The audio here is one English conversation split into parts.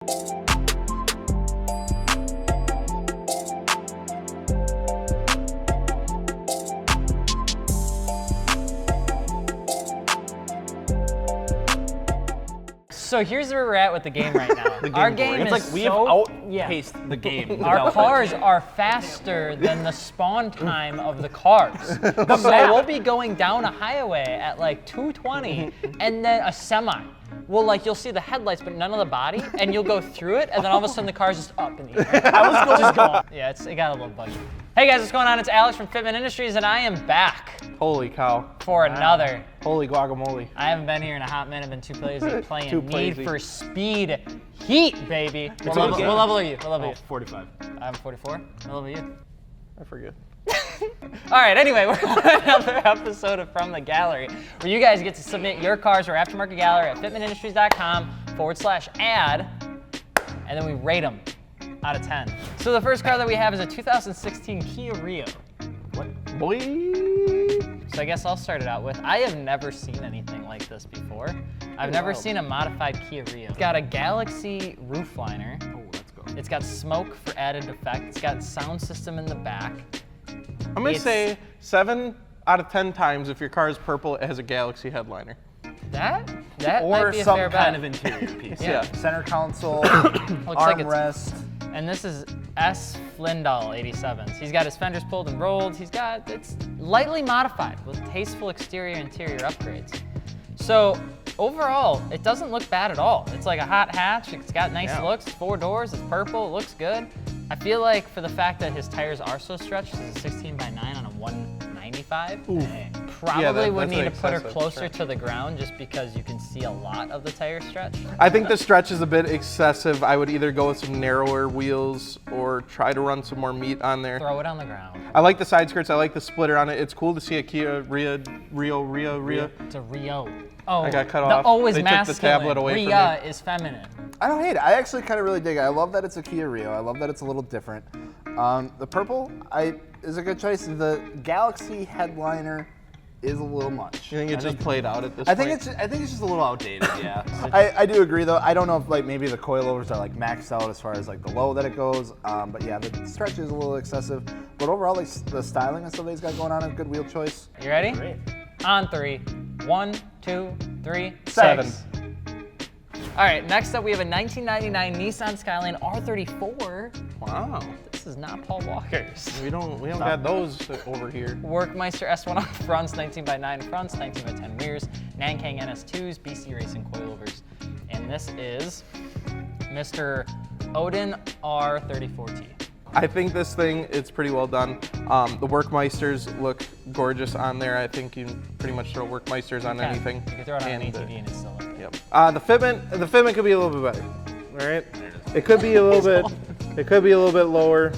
So here's where we're at with the game right now. Our game is like we have outpaced the game. Our cars are faster than the spawn time of the cars. So we'll be going down a highway at like 220, and then a semi. Well, like you'll see the headlights, but none of the body, and you'll go through it, and then all of a sudden the car's just up in the air. I was just going. Yeah, it got a little buggy. Hey guys, what's going on? It's Alex from Fitment Industries, and I am back. Holy cow. For another. Holy guacamole. I haven't been here in a hot minute. I've been too lazy playing Need for Speed Heat, baby. What level are you? What level are you? 45. I'm 44. What level are you? I forget. All right, anyway, we're on another episode of From the Gallery, where you guys get to submit your cars to our aftermarket gallery at fitmentindustries.com/ad, and then we rate them out of 10. So the first car that we have is a 2016 Kia Rio. What? Boy. So I guess I'll start it out with, I have never seen anything like this before. I've never seen a modified Kia Rio. It's got a Galaxy roof liner. Oh, let's go. It's got smoke for added effect. It's got sound system in the back. I'm going to say 7 out of 10 times if your car is purple, it has a Galaxy headliner. That or might be a some fair kind bet. of interior piece. Yeah. Center console, like armrest. And this is S. Flindahl 87s. He's got his fenders pulled and rolled. It's lightly modified with tasteful exterior and interior upgrades. So overall, it doesn't look bad at all. It's like a hot hatch. It's got nice looks. 4 doors. It's purple. It looks good. I feel like for the fact that his tires are so stretched, it's a 16x9 on a 195. Probably would need to put her closer to the ground just because you can see a lot of the tire stretch. I think the stretch is a bit excessive. I would either go with some narrower wheels or try to run some more meat on there. Throw it on the ground. I like the side skirts. I like the splitter on it. It's cool to see a Kia Rio. It's a Rio. Oh, I got cut off. The O is they masculine. took the tablet away Ria from me. is feminine. I don't hate it. I actually kind of really dig it. I love that it's a Kia Rio. I love that it's a little different. The purple is a good choice. The Galaxy headliner is a little much. You think it just played out at this I point? think it's just a little outdated. Yeah. I do agree though. I don't know if like maybe the coilovers are like maxed out as far as like the low that it goes. But yeah, the stretch is a little excessive. But overall, like the styling and stuff that he's got going on, a good wheel choice. You ready? Great. On 3. 1, 2, 3, 7. 6. All right, next up we have a 1999 Nissan Skyline R34. Wow. This is not Paul Walker's. We don't got those over here. Workmeister S1 on fronts, 19x9 fronts, 19x10 rears, Nankang NS2s, BC Racing coilovers. And this is Mr. Odin R34T. I think this thing, it's pretty well done. The Workmeisters look gorgeous on there. I think you can pretty much throw Workmeisters on anything. You can throw it on an ATV and it's still up there. Yep. The Fitment could be a little bit better. All right. It could be a little bit. It could be a little bit lower,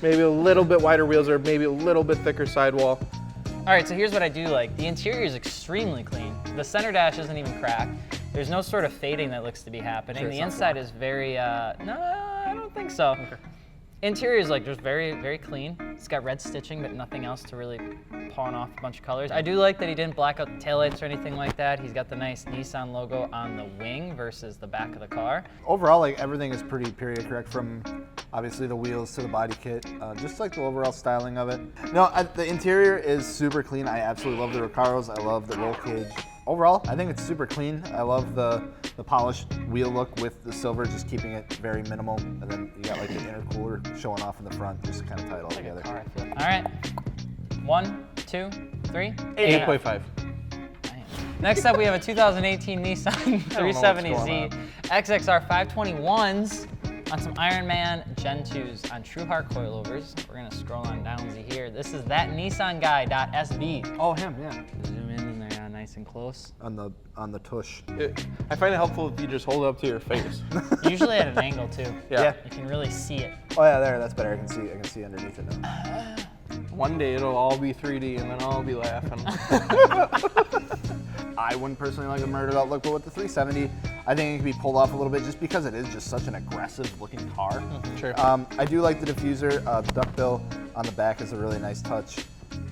maybe a little bit wider wheels, or maybe a little bit thicker sidewall. All right, so here's what I do like. The interior is extremely clean. The center dash isn't even cracked. There's no sort of fading that looks to be happening. The inside is very, no, I don't think so. Okay. Interior is like just very, very clean. It's got red stitching, but nothing else to really pawn off a bunch of colors. I do like that he didn't black out the taillights or anything like that. He's got the nice Nissan logo on the wing versus the back of the car. Overall, like everything is pretty period correct from obviously the wheels to the body kit, just like the overall styling of it. No, the interior is super clean. I absolutely love the Recaros. I love the roll cage. Overall, I think it's super clean. I love the polished wheel look with the silver, just keeping it very minimal. And then you got like the intercooler showing off in the front, just kind of tie it all together. All right, 1, 2, 3. 8.5. Next up, we have a 2018 Nissan 370Z XXR 521s on some Ironman Gen 2s on TrueHeart coilovers. We're gonna scroll on down here. This is that Nissan guy.sb. Oh, him, yeah. Zoom in and they're nice and close. On the tush. I find it helpful if you just hold it up to your face. Usually at an angle too. Yeah. You can really see it. Oh yeah, there. That's better. I can see underneath it now. One day it'll all be 3D and then I'll be laughing. I wouldn't personally like the murdered out look, but with the 370, I think it can be pulled off a little bit just because it is just such an aggressive looking car. Sure. I do like the diffuser. The duckbill on the back is a really nice touch.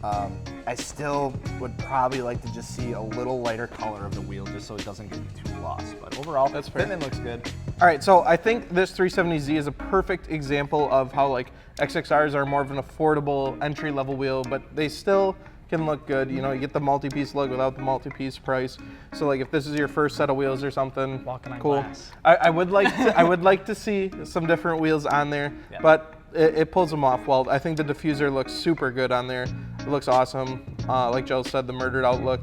I still would probably like to just see a little lighter color of the wheel just so it doesn't get too lost. But overall, That's fair. Fitment looks good. All right, so I think this 370Z is a perfect example of how like XXRs are more of an affordable entry-level wheel, but they still can look good. You know, you get the multi-piece look without the multi-piece price. So like if this is your first set of wheels or something, Walking on cool. glass. I would like to, I would like to see some different wheels on there, but it pulls them off well. I think the diffuser looks super good on there. It looks awesome. Like Joe said, the murdered out look,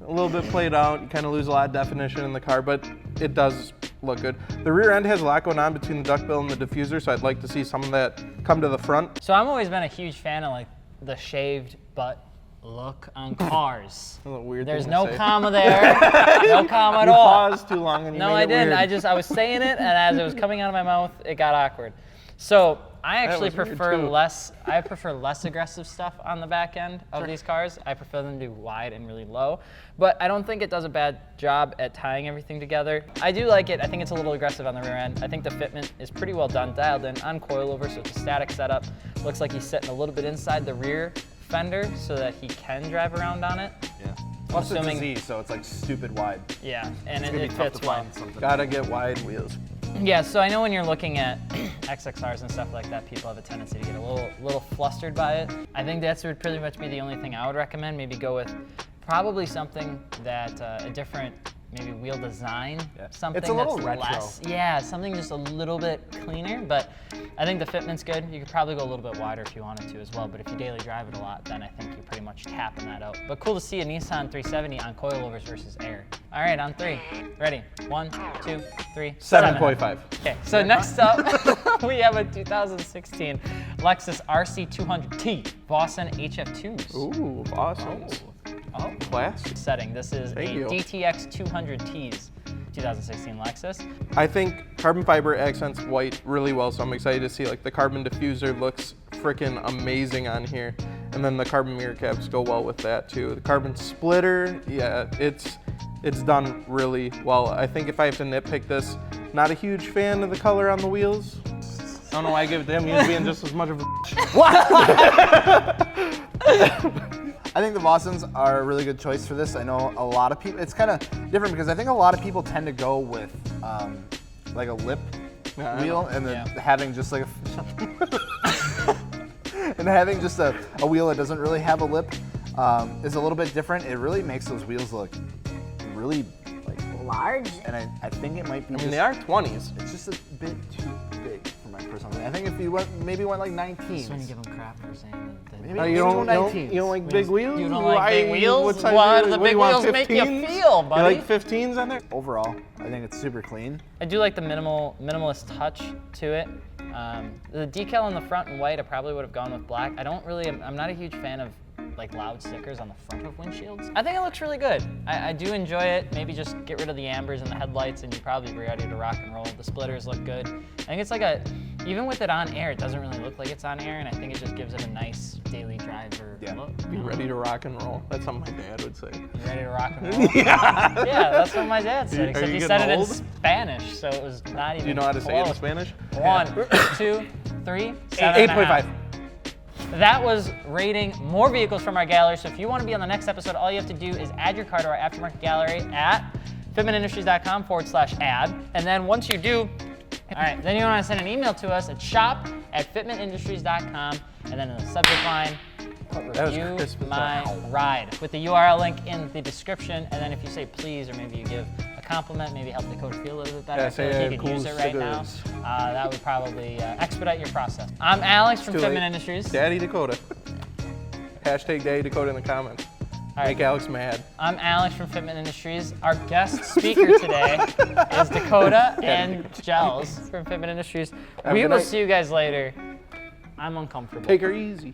a little bit played out. You kind of lose a lot of definition in the car, but it does look good. The rear end has a lot going on between the duckbill and the diffuser, so I'd like to see some of that come to the front. So I've always been a huge fan of like the shaved butt look on cars. A little weird There's thing to no say. comma there. No comma at You all. paused too long and you No, made I it didn't. weird. I was saying it, and as it was coming out of my mouth, it got awkward. So I actually was weird, prefer too. I prefer less aggressive stuff on the back end of these cars. I prefer them to be wide and really low, but I don't think it does a bad job at tying everything together. I do like it. I think it's a little aggressive on the rear end. I think the fitment is pretty well done, dialed in on coilover, so it's a static setup. Looks like he's sitting a little bit inside the rear fender so that he can drive around on it. Yeah. Plus it's a assuming- Z, so it's like stupid wide. Yeah, and It's gonna it be tough fits to well. find something. Gotta get wide wheels. Yeah, so I know when you're looking at XXRs and stuff like that, people have a tendency to get a little flustered by it. I think that would pretty much be the only thing I would recommend. Maybe go with probably something that a different maybe wheel design, Yeah. something It's a little that's retro. less, yeah, something just a little bit cleaner. But I think the fitment's good. You could probably go a little bit wider if you wanted to as well. But if you daily drive it a lot, then I think you're pretty much tapping that out. But cool to see a Nissan 370 on coilovers versus air. All right, on 3. Ready? 1, 2, 3. 7.5. Okay, so next up, we have a 2016 Lexus RC200T Boston HF2s. Ooh, awesome. Oh, Class. setting. This is Thank a you. DTX 200Ts 2016 Lexus. I think carbon fiber accents white really well, so I'm excited to see like the carbon diffuser looks freaking amazing on here. And then the carbon mirror caps go well with that too. The carbon splitter, yeah, it's done really well. I think if I have to nitpick this, not a huge fan of the color on the wheels. I don't know why I give it to him, he's being just as much of a I think the Bostons are a really good choice for this. I know a lot of people, it's kind of different because I think a lot of people tend to go with like a lip Yeah, I wheel know. and then Yeah. having just like and having just a wheel that doesn't really have a lip is a little bit different. It really makes those wheels look really like large, and I think it might be I mean, just, they are 20s. it's just a bit too big for my personal opinion. I think if you maybe went like 19s. Just when you give them crap for saying that. Maybe You don't, go you 19s. don't like big wheels? You don't like big wheels? What size What wheel- do the what do big you want, wheels make you 15s? feel, You buddy? like 15s on there? Overall, I think it's super clean. I do like the minimalist touch to it. The decal on the front in white, I probably would have gone with black. I'm not a huge fan of like loud stickers on the front of windshields. I think it looks really good. I do enjoy it. Maybe just get rid of the ambers and the headlights and you're probably ready to rock and roll. The splitters look good. I think it's like even with it on air, it doesn't really look like it's on air, and I think it just gives it a nice daily driver look. Be ready to rock and roll. That's something my dad would say. You ready to rock and roll? Yeah, that's what my dad said, Are except you he getting said it in old? Spanish, so it was not even Do you know how to say it in close. Spanish? 1, 2, 3, 7.5. 8.5. That was rating more vehicles from our gallery. So if you want to be on the next episode, all you have to do is add your car to our aftermarket gallery at fitmentindustries.com/add. And then once you do, all right, then you want to send an email to us at shop@fitmentindustries.com. And then in the subject line, put That was review crisp as my hell. ride with the URL link in the description. And then if you say please, or maybe you give a compliment, maybe help Dakota feel a little bit better. Yeah, I feel say, like you could cool use it right now. stickers. That would probably expedite your process. I'm Alex from Too Fitment late. Industries. Daddy Dakota. Hashtag Daddy Dakota in the comments. All right. Make Alex mad. I'm Alex from Fitment Industries. Our guest speaker today is Dakota and Gels from Fitment Industries. Have a We good will night. see you guys later. I'm uncomfortable. Take her easy.